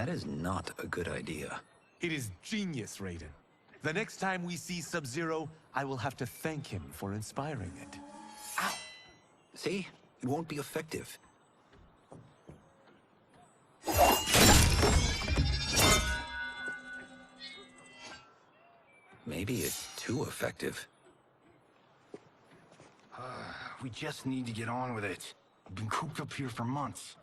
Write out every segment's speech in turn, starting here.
That is not a good idea. It is genius, Raiden. The next time we see Sub-Zero, I will have to thank him for inspiring it. Ow! See? It won't be effective. Maybe it's too effective. We just need to get on with it. I've been cooped up here for months.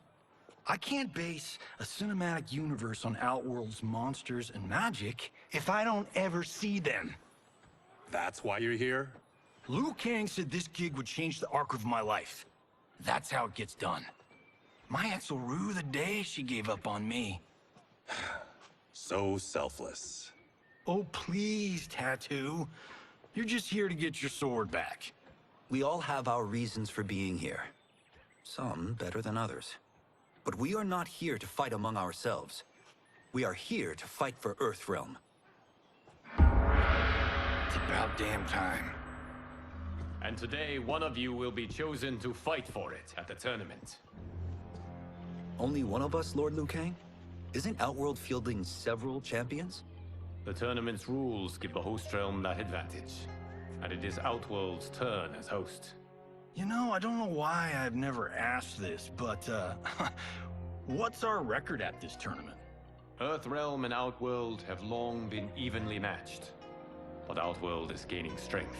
I can't base a cinematic universe on Outworld's monsters and magic if I don't ever see them. That's why you're here? Liu Kang said this gig would change the arc of my life. That's how it gets done. My ex will rue the day she gave up on me. So selfless. Oh, please, Tattoo. You're just here to get your sword back. We all have our reasons for being here. Some better than others. But we are not here to fight among ourselves. We are here to fight for Earthrealm. It's about damn time. And today, one of you will be chosen to fight for it at the tournament. Only one of us, Lord Liu Kang? Isn't Outworld fielding several champions? The tournament's rules give the host realm that advantage. And it is Outworld's turn as host. You know, I don't know why I've never asked this, but, what's our record at this tournament? Earthrealm and Outworld have long been evenly matched. But Outworld is gaining strength.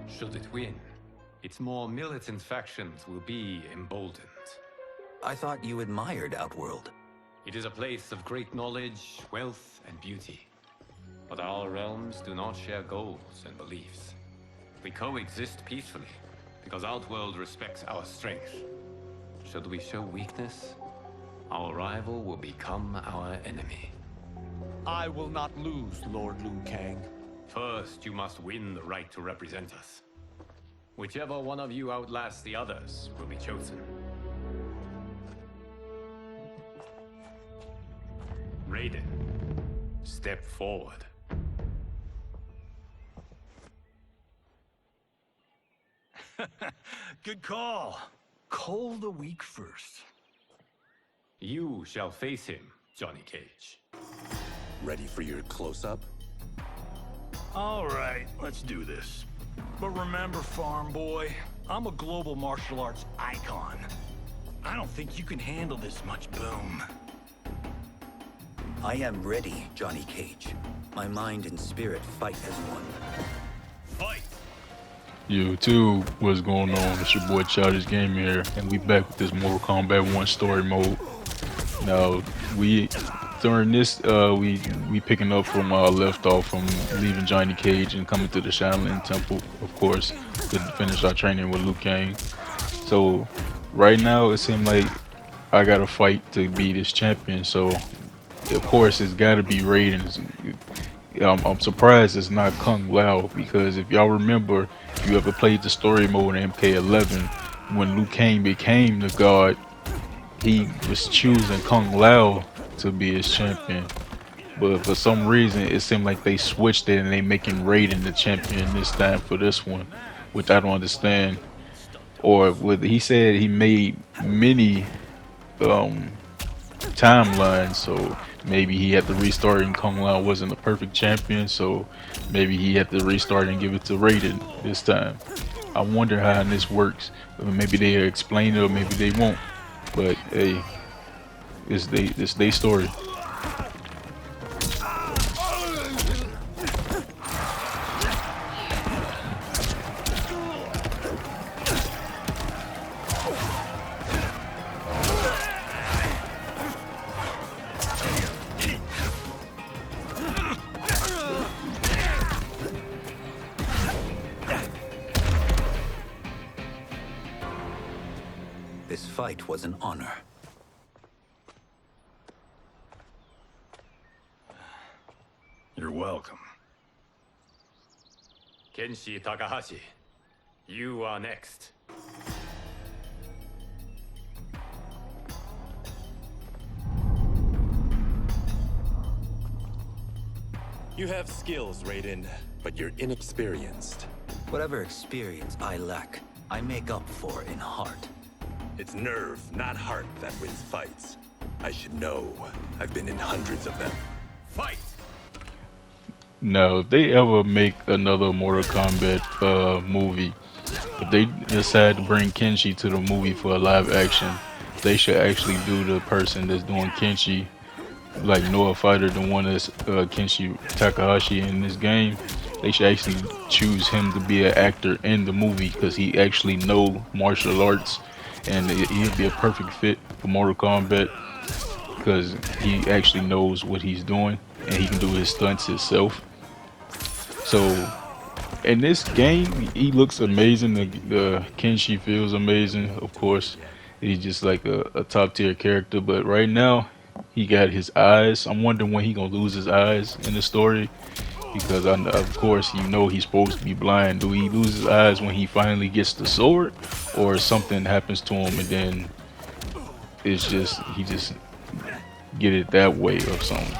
Should it win, its more militant factions will be emboldened. I thought you admired Outworld. It is a place of great knowledge, wealth, and beauty. But our realms do not share goals and beliefs. We coexist peacefully, because Outworld respects our strength. Should we show weakness, our rival will become our enemy. I will not lose, Lord Liu Kang. First, you must win the right to represent us. Whichever one of you outlasts the others will be chosen. Raiden, step forward. Good call. Cole the weak first. You shall face him, Johnny Cage. Ready for your close-up? All right, let's do this. But remember, farm boy, I'm a global martial arts icon. I don't think you can handle this much boom. I am ready, Johnny Cage. My mind and spirit fight as one. Fight! YouTube, what's going on? It's your boy Childish Gaming here, and we back with this Mortal Kombat 1 story mode. Now, during this, we picking up from left off from leaving Johnny Cage and coming to the Shaolin Temple, of course, to finish our training with Liu Kang. So, right now, it seems like I gotta fight to be this champion, so of course it's gotta be Raiden. I'm surprised it's not Kung Lao, because if y'all remember, if you ever played the story mode in MK11, when Liu Kang became the god, he was choosing Kung Lao to be his champion. But for some reason, it seemed like they switched it and they making Raiden the champion this time for this one, which I don't understand. Or he said he made many timelines, so maybe he had to restart and Kung Lao wasn't a perfect champion, so maybe he had to restart and give it to Raiden this time. I wonder how this works. Maybe they'll explain it or maybe they won't. But hey, it's their story. This fight was an honor. You're welcome. Kenshi Takahashi, you are next. You have skills, Raiden, but you're inexperienced. Whatever experience I lack, I make up for in heart. It's nerve, not heart, that wins fights. I should know. I've been in hundreds of them. Fight! Now, if they ever make another Mortal Kombat movie, if they decide to bring Kenshi to the movie for a live action, they should actually do the person that's doing Kenshi, like Noah Fighter, the one that's Kenshi Takahashi in this game. They should actually choose him to be an actor in the movie because he actually know martial arts, and he'll be a perfect fit for Mortal Kombat because he actually knows what he's doing and he can do his stunts himself. So in this game, he looks amazing. The Kenshi feels amazing. Of course, he's just like a top tier character. But right now, he got his eyes. I'm wondering when he gonna lose his eyes in the story, because of course you know he's supposed to be blind. Do he lose his eyes when he finally gets the sword, or something happens to him and then it's just he just get it that way or something?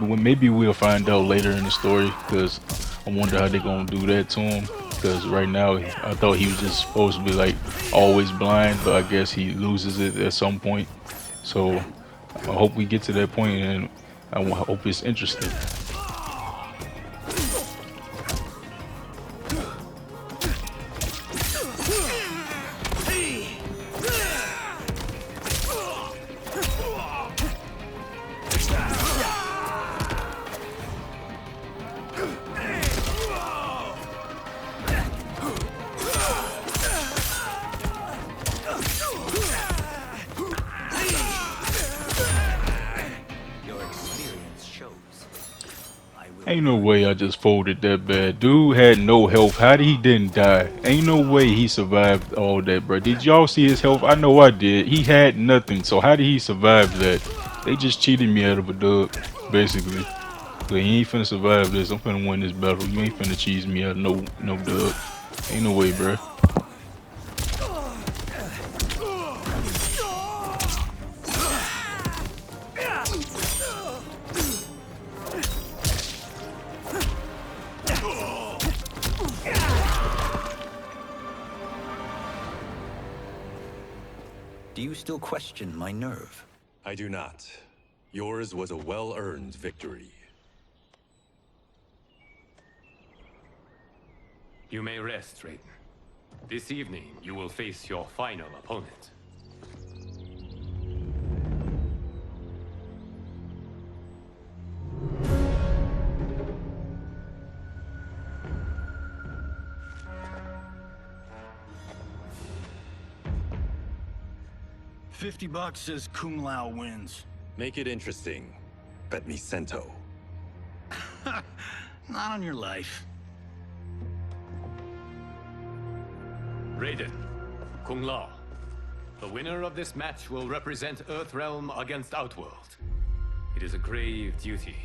Maybe we'll find out later in the story, because I wonder how they gonna do that to him. Because right now, I thought he was just supposed to be like always blind, but I guess he loses it at some point. So I hope we get to that point, and I hope it's interesting. Ain't no way I just folded that bad. Dude had no health. How did he didn't die? Ain't no way he survived all that, bro. Did y'all see his health? I know I did. He had nothing. So how did he survive that? They just cheated me out of a dub, basically. But he ain't finna survive this. I'm finna win this battle. You ain't finna cheese me out of no dub. Ain't no way, bro. Do you still question my nerve? I do not. Yours was a well-earned victory. You may rest, Raiden. This evening, you will face your final opponent. $50 says Kung Lao wins. Make it interesting. Bet me cento. Not on your life. Raiden, Kung Lao. The winner of this match will represent Earthrealm against Outworld. It is a grave duty,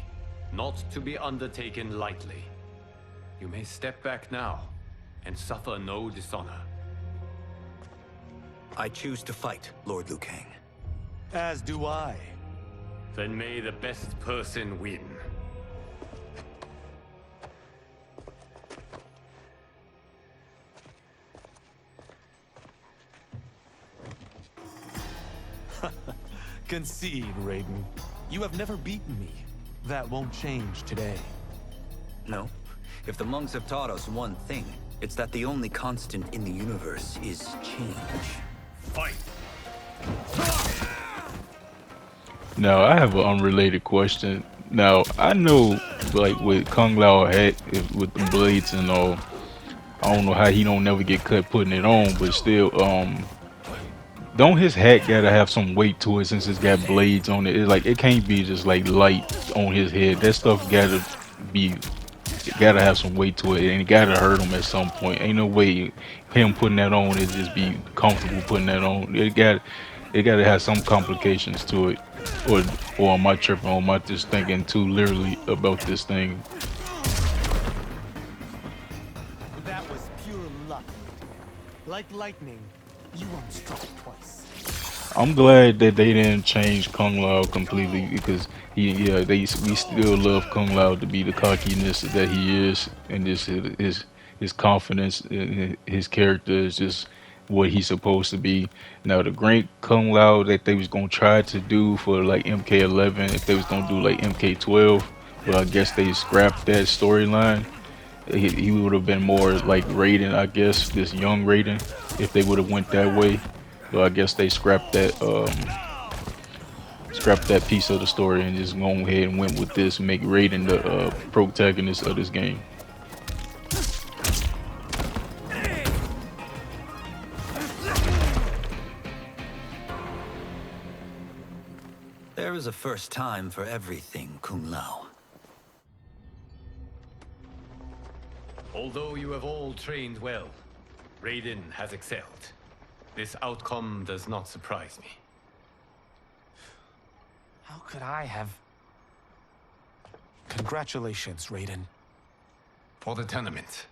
not to be undertaken lightly. You may step back now and suffer no dishonor. I choose to fight, Lord Liu Kang. As do I. Then may the best person win. Concede, Raiden. You have never beaten me. That won't change today. No. If the monks have taught us one thing, it's that the only constant in the universe is change. Fight! Now, I have an unrelated question. Now, I know, like, with Kung Lao hat, with the blades and all, I don't know how he don't never get cut putting it on, but still, don't his hat gotta have some weight to it since it's got blades on it? It's like, it can't be just, like, light on his head. That stuff gotta be, it gotta have some weight to it, and it gotta hurt him at some point. Ain't no way him putting that on, it just be comfortable putting that on. It gotta have some complications to it. Or am I tripping, or am I just thinking too literally about this thing? That was pure luck. Like lightning, you won't strike twice. I'm glad that they didn't change Kung Lao completely, because we still love Kung Lao to be the cockiness that he is, and just his confidence, his character is just what he's supposed to be. Now the Great Kung Lao that they was gonna try to do for like MK11, if they was gonna do like MK12, but I guess they scrapped that storyline. He would have been more like Raiden, I guess, this young Raiden, if they would have went that way. But I guess they scrapped that piece of the story and just gone ahead and went with this, make Raiden the protagonist of this game. There is a first time for everything, Kung Lao. Although you have all trained well, Raiden has excelled. This outcome does not surprise me. How could I have... Congratulations, Raiden. For the tournament,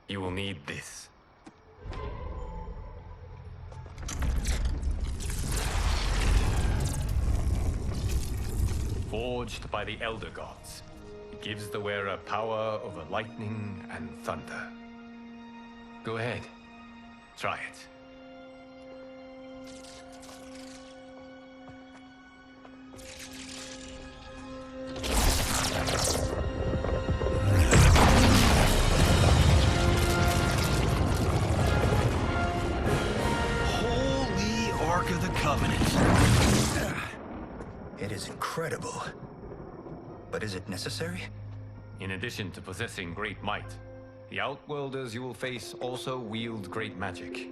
you will need this. Forged by the Elder Gods, it gives the wearer power over lightning and thunder. Go ahead, try it. Holy Ark of the Covenant. It is incredible. But is it necessary? In addition to possessing great might, the Outworlders you will face also wield great magic.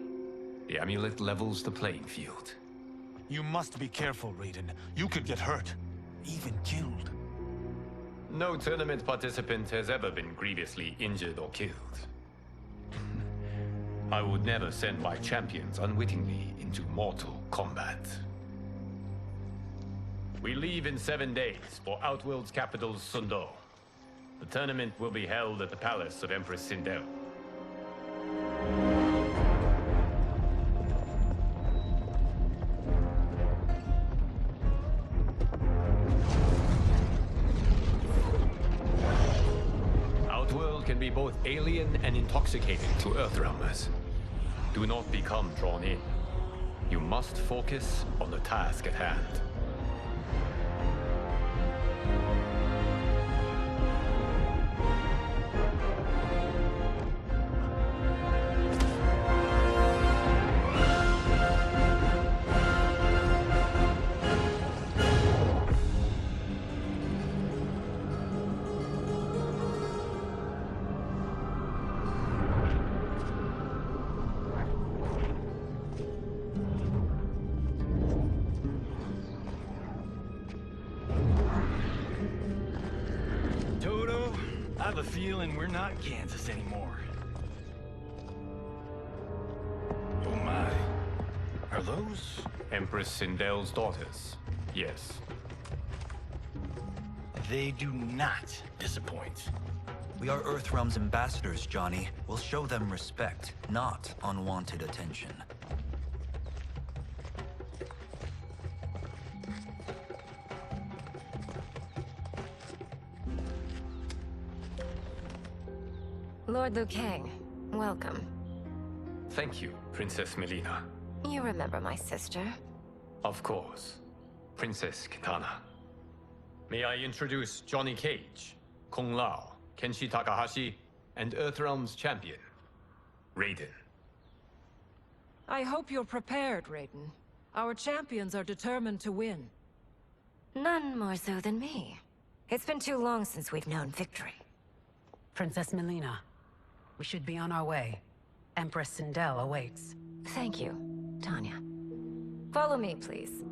The amulet levels the playing field. You must be careful, Raiden. You could get hurt, even killed. No tournament participant has ever been grievously injured or killed. I would never send my champions unwittingly into mortal combat. We leave in 7 days for Outworld's capital, Sundo. The tournament will be held at the palace of Empress Sindel. Outworld can be both alien and intoxicating to Earthrealmers. Do not become drawn in. You must focus on the task at hand. Toto, I have a feeling we're not Kansas anymore. Oh my. Are those? Empress Sindel's daughters, yes. They do not disappoint. We are Earthrealm's ambassadors, Johnny. We'll show them respect, not unwanted attention. Lord Liu Kang, welcome. Thank you, Princess Melina. You remember my sister? Of course, Princess Kitana. May I introduce Johnny Cage, Kung Lao, Kenshi Takahashi, and Earthrealm's champion, Raiden. I hope you're prepared, Raiden. Our champions are determined to win. None more so than me. It's been too long since we've known victory. Princess Melina, we should be on our way. Empress Sindel awaits. Thank you, Tanya. Follow me, please.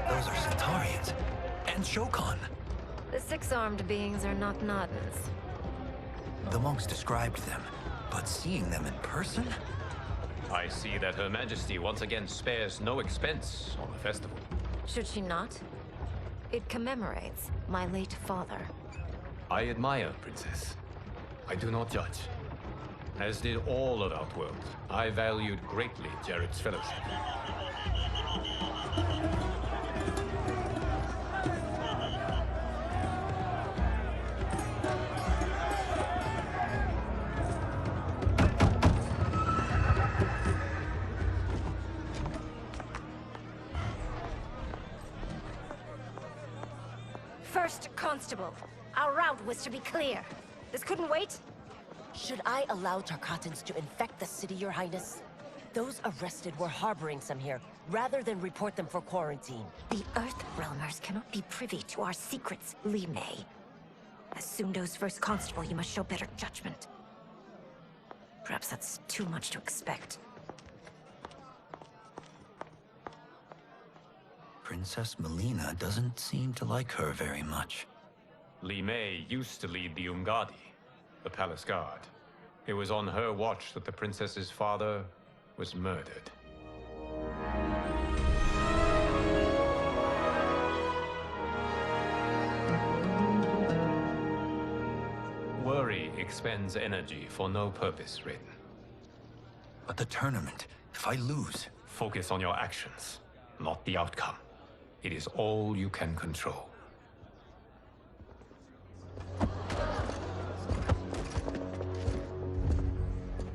Those are Centaurians. And Shokan. The six-armed beings are not Nodens. The monks described them, but seeing them in person? I see that Her Majesty once again spares no expense on the festival. Should she not? It commemorates my late father. I admire, Princess. I do not judge. As did all of Outworld, I valued greatly Jared's fellowship. First Constable, our route was to be clear. This couldn't wait? Should I allow Tarkatans to infect the city, Your Highness? Those arrested were harboring some here, rather than report them for quarantine. The Earthrealmers cannot be privy to our secrets, Li Mei. As Sundo's first constable, you must show better judgment. Perhaps that's too much to expect. Princess Melina doesn't seem to like her very much. Li Mei used to lead the Umgadi, the palace guard. It was on her watch that the princess's father was murdered. Worry expends energy for no purpose, Raiden. But the tournament, if I lose... Focus on your actions, not the outcome. It is all you can control.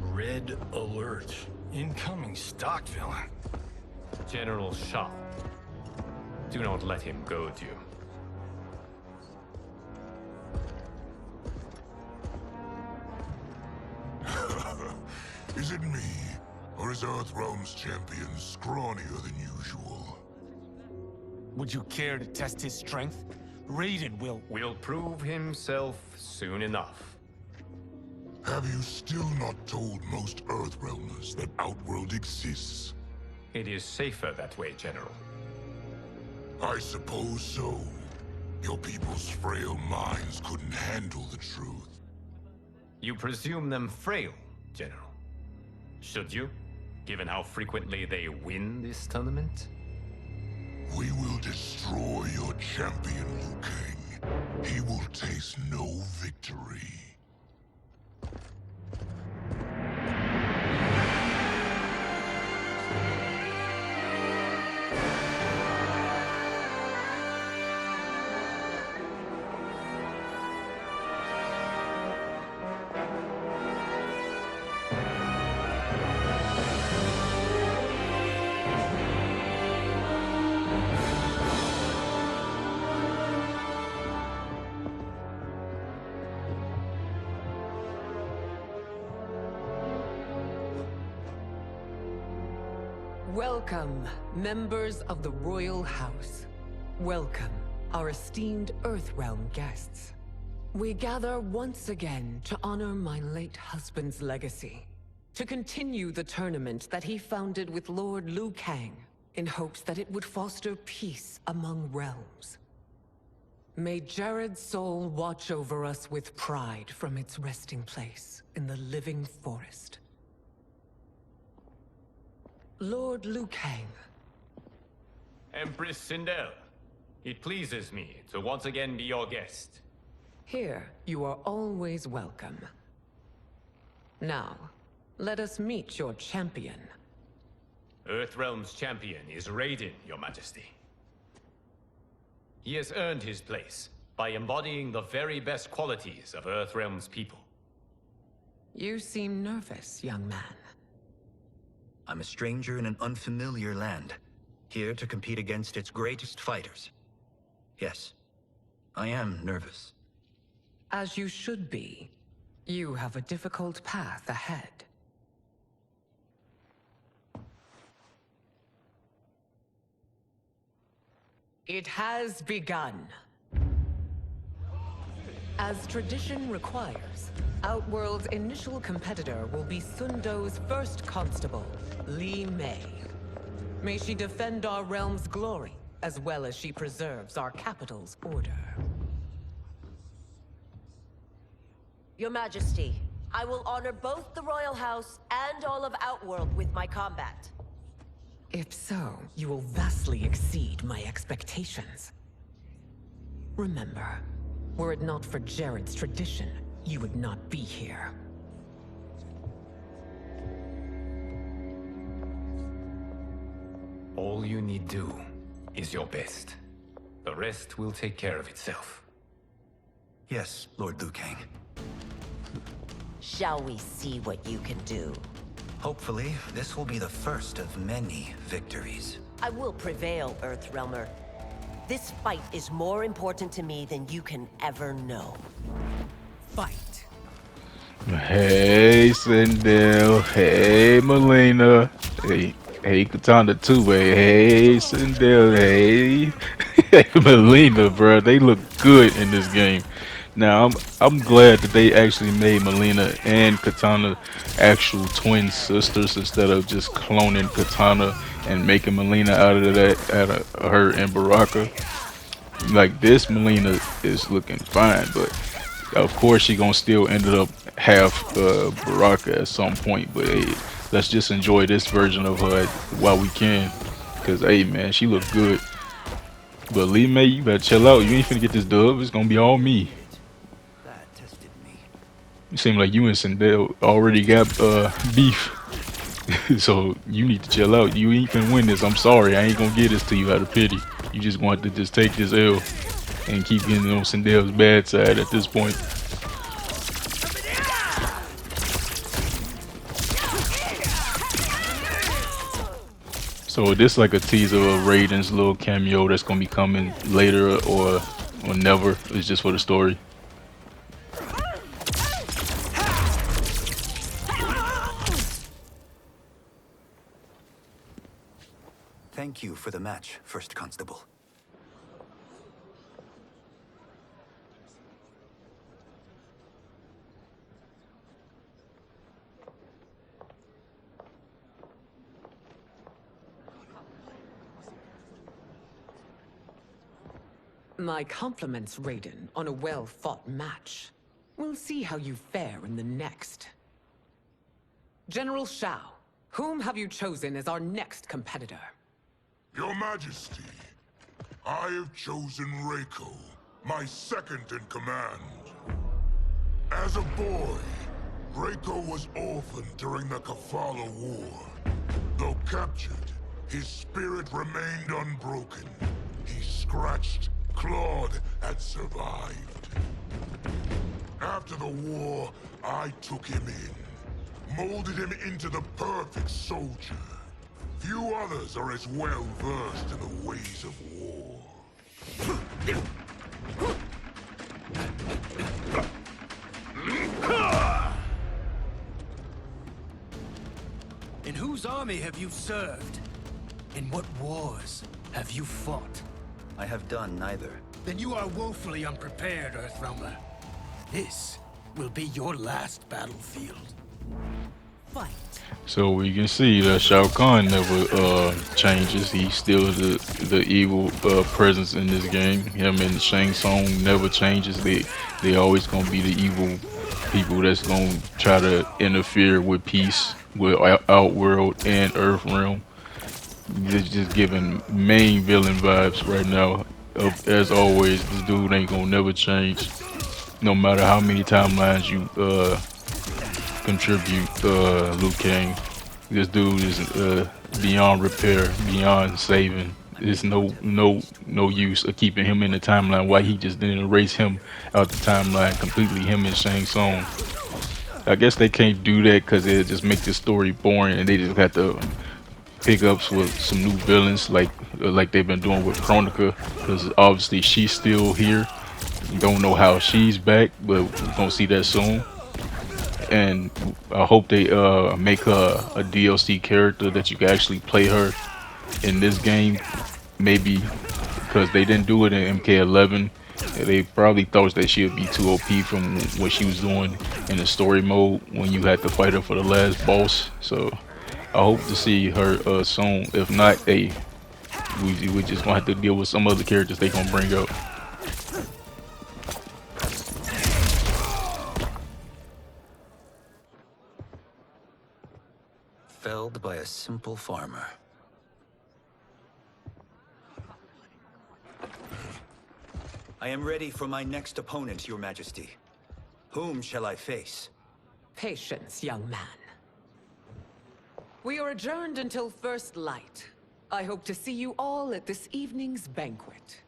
Red alert. Incoming stock villain. General Shah. Do not let him goad you. Is it me? Or is Earthrealm's champion scrawnier than usual? Would you care to test his strength? Raiden will prove himself soon enough. Have you still not told most Earthrealmers that Outworld exists? It is safer that way, General. I suppose so. Your people's frail minds couldn't handle the truth. You presume them frail, General. Should you, given how frequently they win this tournament? We will destroy your champion, Liu Kang. He will taste no victory. Welcome, members of the Royal House. Welcome, our esteemed Earthrealm guests. We gather once again to honor my late husband's legacy, to continue the tournament that he founded with Lord Liu Kang, in hopes that it would foster peace among realms. May Jared's soul watch over us with pride from its resting place in the living forest. Lord Liu Kang. Empress Sindel, it pleases me to once again be your guest. Here, you are always welcome. Now, let us meet your champion. Earthrealm's champion is Raiden, Your Majesty. He has earned his place by embodying the very best qualities of Earthrealm's people. You seem nervous, young man. I'm a stranger in an unfamiliar land, here to compete against its greatest fighters. Yes, I am nervous. As you should be. You have a difficult path ahead. It has begun. As tradition requires, Outworld's initial competitor will be Sundo's first constable, Li Mei. May she defend our realm's glory, as well as she preserves our capital's order. Your Majesty, I will honor both the Royal House and all of Outworld with my combat. If so, you will vastly exceed my expectations. Remember, were it not for Jared's tradition, you would not be here. All you need do is your best. The rest will take care of itself. Yes, Lord Liu Kang. Shall we see what you can do? Hopefully, this will be the first of many victories. I will prevail, Earthrealmer. This fight is more important to me than you can ever know. Fight. Hey, Sindel. Hey, Melina. Hey, Katana too. Hey, Sindel. Hey, Melina, bro. They look good in this game. Now, I'm glad that they actually made Melina and Katana actual twin sisters instead of just cloning Katana and making Melina out of her and Baraka. Like, this Melina is looking fine, but of course she gonna still end up half Baraka at some point. But hey, let's just enjoy this version of her while we can, cause hey man, she look good. But Lee May, you better chill out. You ain't finna get this dub. It's gonna be all me. That tested me. You seem like you and Sindel already got beef. So you need to chill out. You ain't finna win this. I'm sorry. I ain't gonna give this to you out of pity. You just want to just take this L and keep getting on Sindel's bad side at this point. So this like a teaser of Raiden's little cameo that's gonna be coming later or never. It's just for the story. Thank you for the match, First Constable. My compliments, Raiden, on a well-fought match. We'll see how you fare in the next. General Shao, whom have you chosen as our next competitor? Your Majesty, I have chosen Reiko, my second in command. As a boy, Reiko was orphaned during the Kafala War. Though captured, his spirit remained unbroken. He scratched, clawed, and survived. After the war, I took him in, molded him into the perfect soldier. Few others are as well versed in the ways of war. In whose army have you served? In what wars have you fought? I have done neither. Then you are woefully unprepared, Earthrealmer. This will be your last battlefield. Fight. So we can see that Shao Kahn never changes. He's still the evil presence in this game. Him and Shang Tsung never changes. They always gonna be the evil people that's gonna try to interfere with peace, with Outworld and Earthrealm. Just giving main villain vibes right now. As always, this dude ain't gonna never change, no matter how many timelines you contribute. Liu Kang, this dude is beyond repair, beyond saving. There's no use of keeping him in the timeline. Why he just didn't erase him out the timeline completely? Him and Shang Tsung. I guess they can't do that because it just make the story boring, and they just got to pick ups with some new villains like they've been doing with Chronica, because obviously she's still here. Don't know how she's back, but we're gonna see that soon. And I hope they make her a DLC character that you can actually play her in this game, maybe, because they didn't do it in MK11. They probably thought that she would be too OP from what she was doing in the story mode when you had to fight her for the last boss. So I hope to see her soon. If not, we just gonna have to deal with some other characters they gonna bring up. held by a simple farmer. I am ready for my next opponent, Your Majesty. Whom shall I face? Patience, young man. We are adjourned until first light. I hope to see you all at this evening's banquet.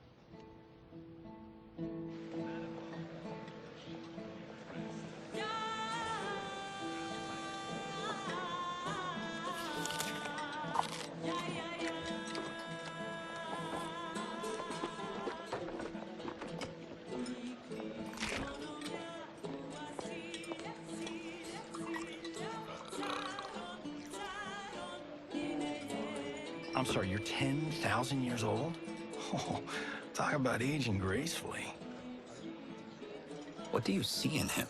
I'm sorry, you're 10,000 years old? Oh, talk about aging gracefully. What do you see in him?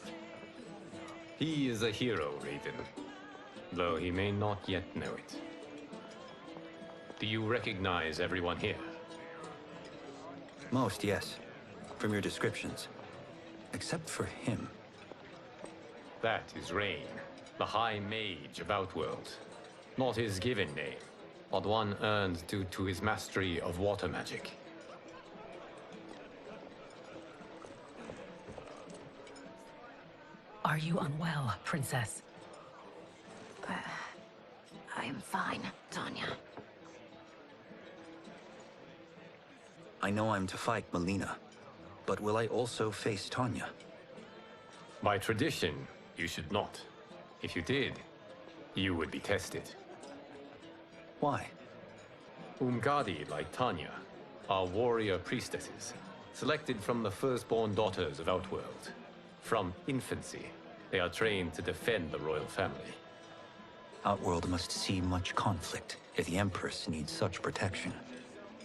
He is a hero, Raiden. Though he may not yet know it. Do you recognize everyone here? Most, yes. From your descriptions. Except for him. That is Rain, the High Mage of Outworld. Not his given name, but one earned due to his mastery of water magic. Are you unwell, Princess? I am fine, Tanya. I know I'm to fight Melina, but will I also face Tanya? By tradition, you should not. If you did, you would be tested. Why? Umgadi, like Tanya, are warrior priestesses, selected from the firstborn daughters of Outworld. From infancy, they are trained to defend the royal family. Outworld must see much conflict if the Empress needs such protection.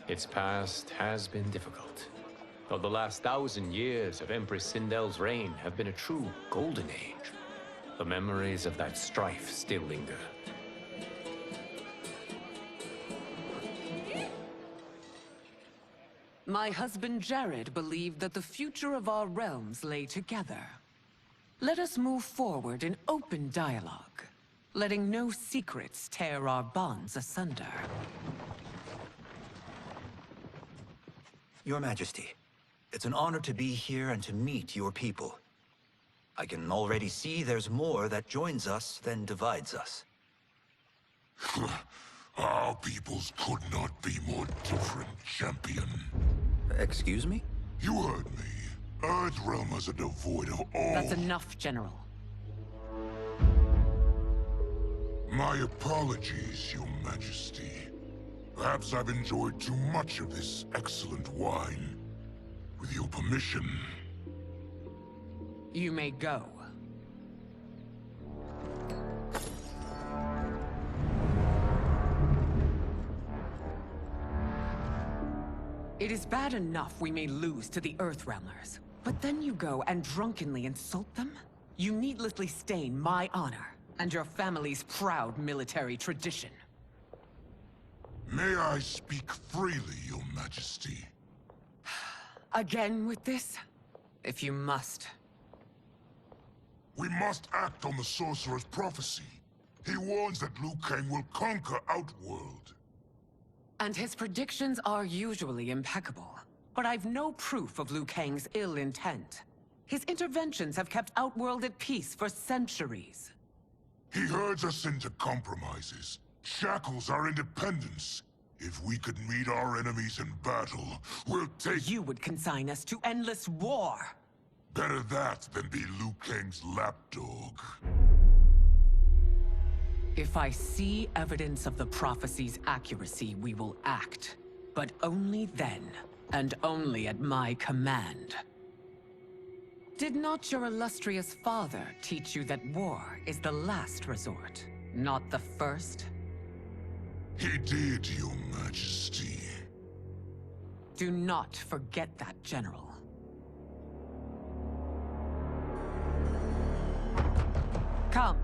Its past has been difficult. Though the last 1,000 years of Empress Sindel's reign have been a true golden age, the memories of that strife still linger. My husband Jared believed that the future of our realms lay together. Let us move forward in open dialogue, letting no secrets tear our bonds asunder. Your Majesty, it's an honor to be here and to meet your people. I can already see there's more that joins us than divides us. Our peoples could not be more different, champion. Excuse me? You heard me. Earthrealmers are devoid of all... That's enough, General. My apologies, Your Majesty. Perhaps I've enjoyed too much of this excellent wine. With your permission... You may go. It is bad enough we may lose to the Earthrealmers, but then you go and drunkenly insult them? You needlessly stain my honor and your family's proud military tradition. May I speak freely, Your Majesty? Again with this? If you must. We must act on the Sorcerer's prophecy. He warns that Liu Kang will conquer Outworld. And his predictions are usually impeccable. But I've no proof of Liu Kang's ill intent. His interventions have kept Outworld at peace for centuries. He herds us into compromises, shackles our independence. If we could meet our enemies in battle, we'll take... You would consign us to endless war! Better that than be Liu Kang's lapdog. If I see evidence of the prophecy's accuracy, we will act. But only then, and only at my command. Did not your illustrious father teach you that war is the last resort, not the first? He did, Your Majesty. Do not forget that, General. Come.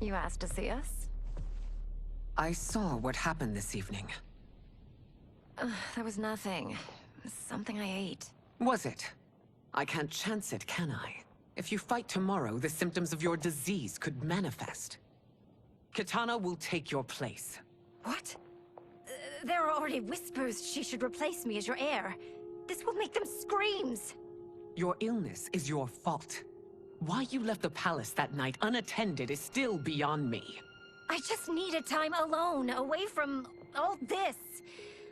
You asked to see us? I saw what happened this evening. There was nothing. Something I ate. Was it? I can't chance it, can I? If you fight tomorrow, the symptoms of your disease could manifest. Kitana will take your place. What? There are already whispers she should replace me as your heir. This will make them screams. Your illness is your fault. Why you left the palace that night unattended is still beyond me. I just needed time alone, away from all this.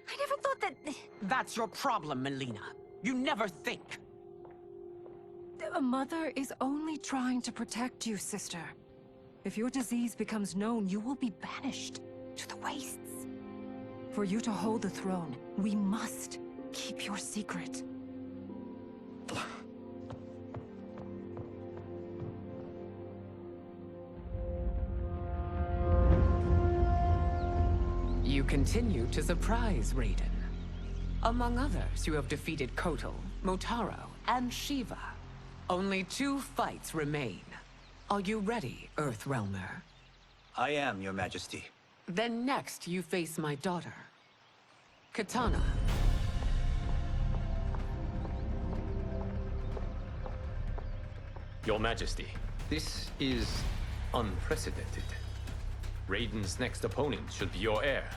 I never thought that... That's your problem, Melina. You never think. A mother is only trying to protect you, sister. If your disease becomes known, you will be banished to the wastes. For you to hold the throne, we must keep your secret. You continue to surprise Raiden. Among others, you have defeated Kotal, Motaro, and Shiva. Only 2 fights remain. Are you ready, Earthrealmer? I am, Your Majesty. Then next, you face my daughter, Kitana. Your Majesty, this is unprecedented. Raiden's next opponent should be your heir.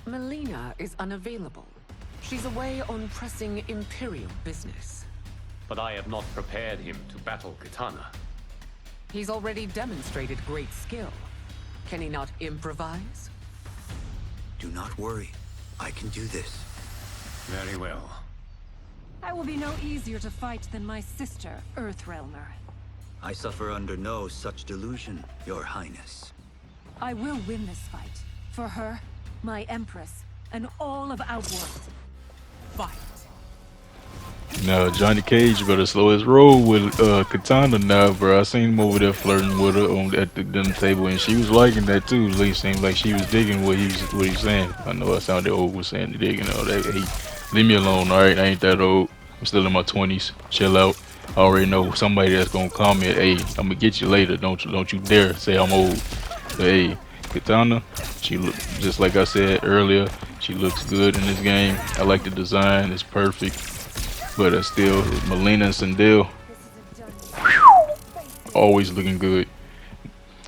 Melina is unavailable. She's away on pressing Imperial business. But I have not prepared him to battle Kitana. He's already demonstrated great skill. Can he not improvise? Do not worry. I can do this. Very well. I will be no easier to fight than my sister, Earthrealmer. I suffer under no such delusion, Your Highness. I will win this fight. For her, my Empress, and all of Outworld. Fight! Now Johnny Cage better slow his roll with Kitana now, bro. I seen him over there flirting with her at the dinner table, and she was liking that too. At least seemed like she was digging what he's saying. I know I sounded old with saying digging all that. Hey, leave me alone, alright? I ain't that old. I'm still in my 20s. Chill out. I already know somebody that's gonna comment, hey, I'm gonna get you later. Don't you dare say I'm old. But hey, Kitana, she look just like I said earlier. She looks good in this game. I like the design. It's perfect. But still, Melina and Sindel, always looking good.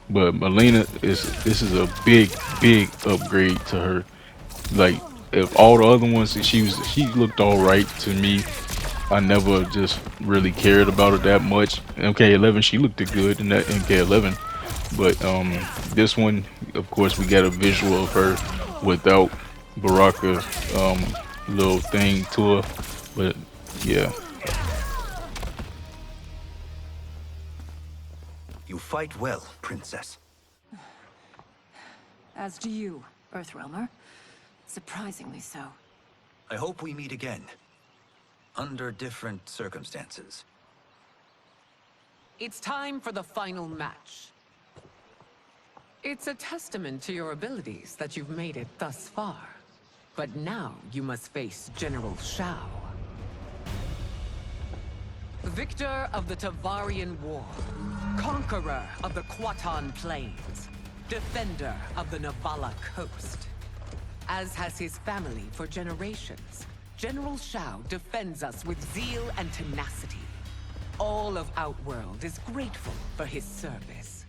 But Melina this is a big upgrade to her. Like, if all the other ones, she looked all right to me. I never just really cared about her that much. In MK11, she looked good in that MK11. But this one, of course, we got a visual of her without Baraka little thing to her. But yeah. You fight well, Princess. As do you, Earthrealmer. Surprisingly so. I hope we meet again. Under different circumstances. It's time for the final match. It's a testament to your abilities that you've made it thus far. But now you must face General Shao. Victor of the Tavarian War, conqueror of the Quatan Plains, defender of the Navala Coast. As has his family for generations, General Shao defends us with zeal and tenacity. All of Outworld is grateful for his service.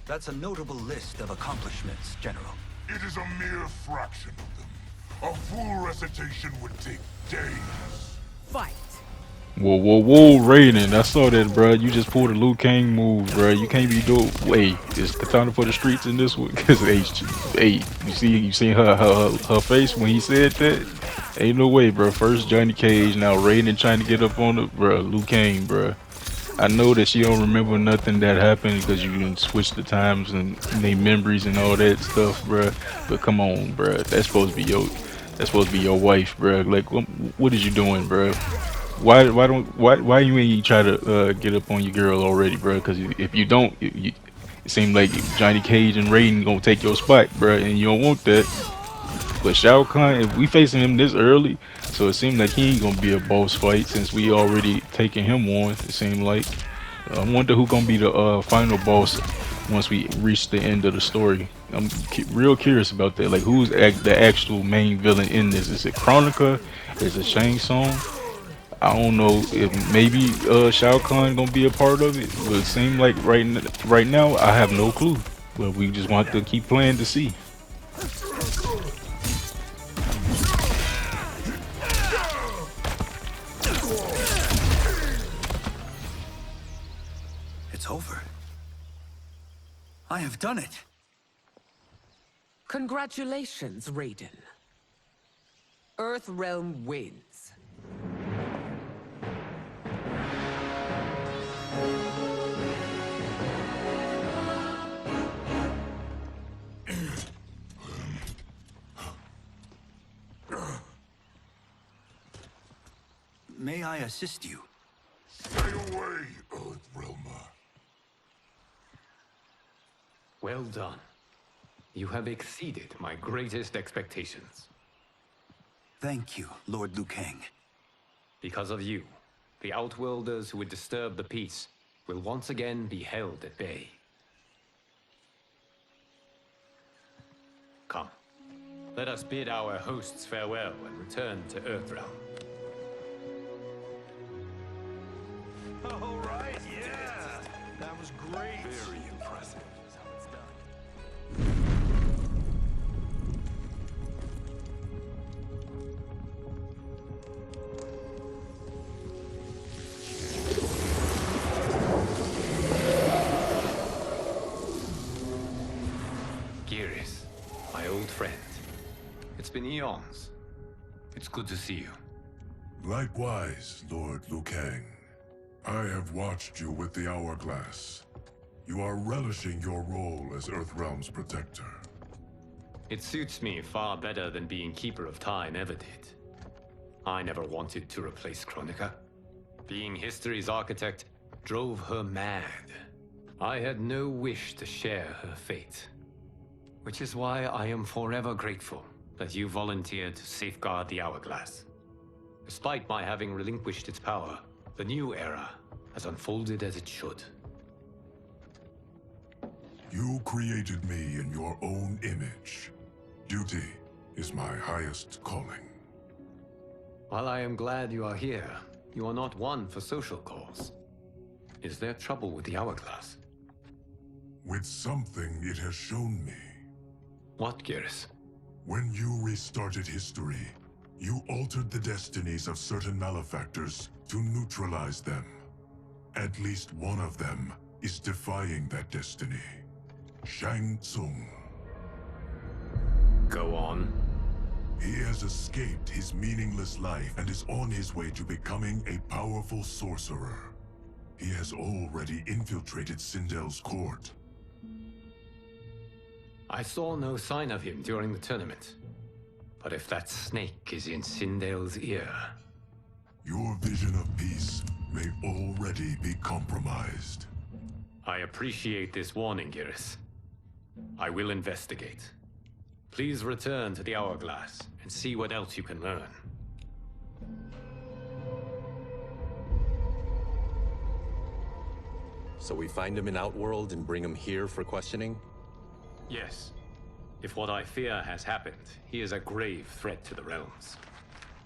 That's a notable list of accomplishments, General. It is a mere fraction of them. A full recitation would take days. Fight! Whoa, Raiden, I saw that, bro. You just pulled a Liu Kang move, bro. You can't be doing. Wait, is Katana for the streets in this one? Cause hey, you seen her face when he said that? Ain't no way, bro. First Johnny Cage, now Raiden trying to get up on it, bro. Liu Kang, bro. I know that she don't remember nothing that happened because you didn't switch the times and name memories and all that stuff, bro. But come on, bro. That's supposed to be your wife, bro. Like, what is you doing, bro? Why you ain't try to get up on your girl already, bro? Because if you don't, it seems like Johnny Cage and Raiden gonna take your spot, bro, and you don't want that. But Shao Kahn, if we facing him this early, so it seems like he ain't gonna be a boss fight since we already taking him on. It seemed like. I wonder who gonna be the final boss once we reach the end of the story. I'm real curious about that. Like, who's the actual main villain in this? Is it Chronica? Is it Shang Tsung? I don't know if maybe Shao Kahn gonna be a part of it, but it seems like right now I have no clue. But we just want to keep playing to see. It's over. I have done it. Congratulations, Raiden. Earthrealm wins. May I assist you? Stay away, Earthrealmer. Well done. You have exceeded my greatest expectations. Thank you, Lord Liu Kang. Because of you, the Outworlders who would disturb the peace will once again be held at bay. Come, let us bid our hosts farewell and return to Earthrealm. All right, yeah. That was great. Very impressive. That's how it's done. Geras, my old friend. It's been eons. It's good to see you. Likewise, Lord Liu Kang. I have watched you with the Hourglass. You are relishing your role as Earthrealm's protector. It suits me far better than being Keeper of Time ever did. I never wanted to replace Kronika. Being history's architect drove her mad. I had no wish to share her fate. Which is why I am forever grateful that you volunteered to safeguard the Hourglass. Despite my having relinquished its power, the new era has unfolded as it should. You created me in your own image. Duty is my highest calling. While I am glad you are here, you are not one for social calls. Is there trouble with the Hourglass? With something it has shown me. What, Geras? When you restarted history, you altered the destinies of certain malefactors to neutralize them. At least one of them is defying that destiny. Shang Tsung. Go on. He has escaped his meaningless life and is on his way to becoming a powerful sorcerer. He has already infiltrated Sindel's court. I saw no sign of him during the tournament. But if that snake is in Sindel's ear... Your vision of peace may already be compromised. I appreciate this warning, Geras. I will investigate. Please return to the Hourglass and see what else you can learn. So we find him in Outworld and bring him here for questioning? Yes. If what I fear has happened, he is a grave threat to the realms.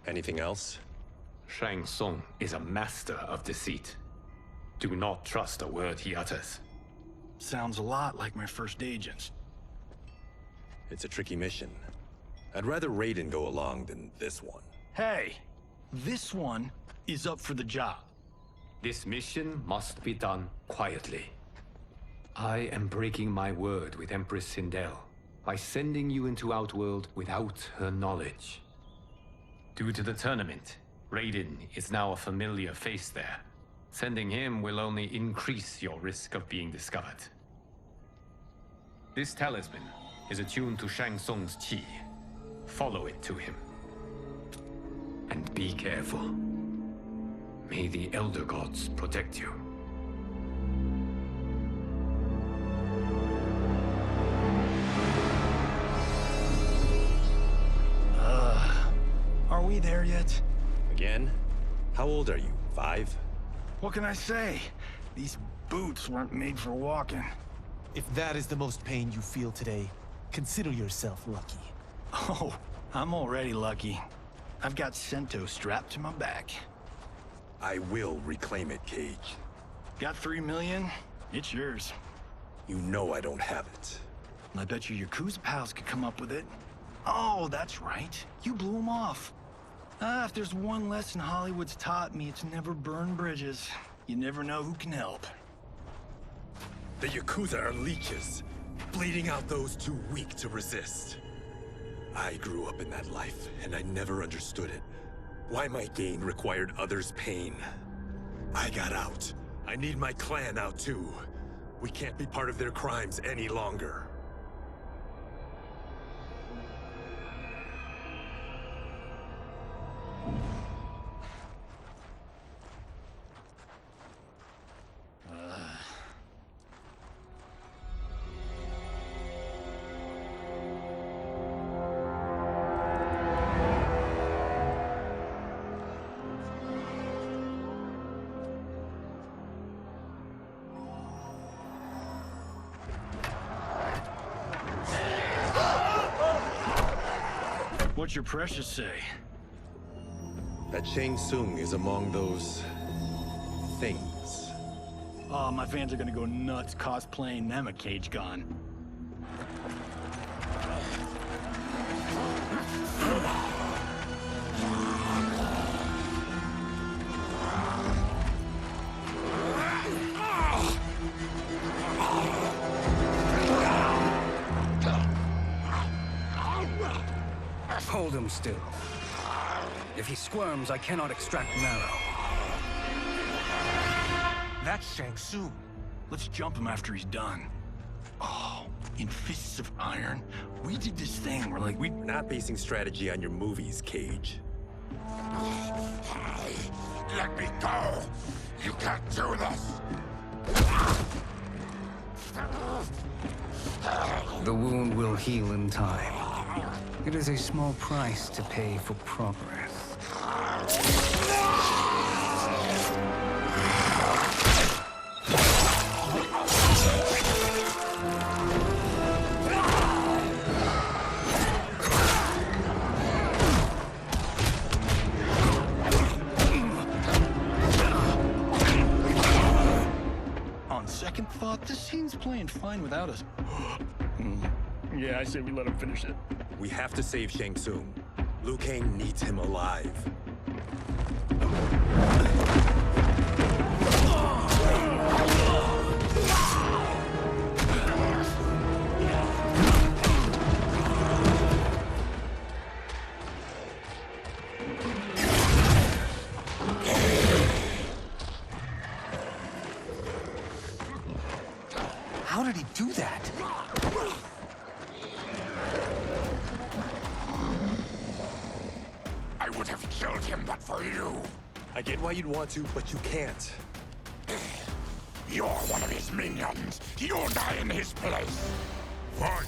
Anything else? Shang Tsung is a master of deceit. Do not trust a word he utters. Sounds a lot like my first agents. It's a tricky mission. I'd rather Raiden go along than this one. Hey, this one is up for the job. This mission must be done quietly. I am breaking my word with Empress Sindel by sending you into Outworld without her knowledge. Due to the tournament, Raiden is now a familiar face there. Sending him will only increase your risk of being discovered. This talisman is attuned to Shang Tsung's chi. Follow it to him. And be careful. May the Elder Gods protect you. Are we there yet? Again? How old are you? 5? What can I say? These boots weren't made for walking. If that is the most pain you feel today, consider yourself lucky. Oh, I'm already lucky. I've got Sento strapped to my back. I will reclaim it, Cage. Got 3 million? It's yours. You know I don't have it. I bet your Yakuza pals could come up with it. Oh, that's right. You blew them off. If there's one lesson Hollywood's taught me, it's never burn bridges. You never know who can help. The Yakuza are leeches, bleeding out those too weak to resist. I grew up in that life, and I never understood it. Why my gain required others' pain. I got out. I need my clan out too. We can't be part of their crimes any longer. What's your precious say? That Shang Tsung is among those... things. Oh, my fans are gonna go nuts cosplaying them a Cage Gun. Hold him still. If he squirms, I cannot extract marrow. That's Shang Tsung. Let's jump him after he's done. Oh, in Fists of Iron, we did this thing where, like, We're not basing strategy on your movies, Cage. Let me go! You can't do this! The wound will heal in time. It is a small price to pay for progress. On second thought, this scene's playing fine without us. Yeah, I say we let him finish it. We have to save Shang Tsung. Liu Kang needs him alive. How did he do that? I would have killed him but for you. I get why you'd want to, but you can't. You're one of his minions. You'll die in his place. Fight!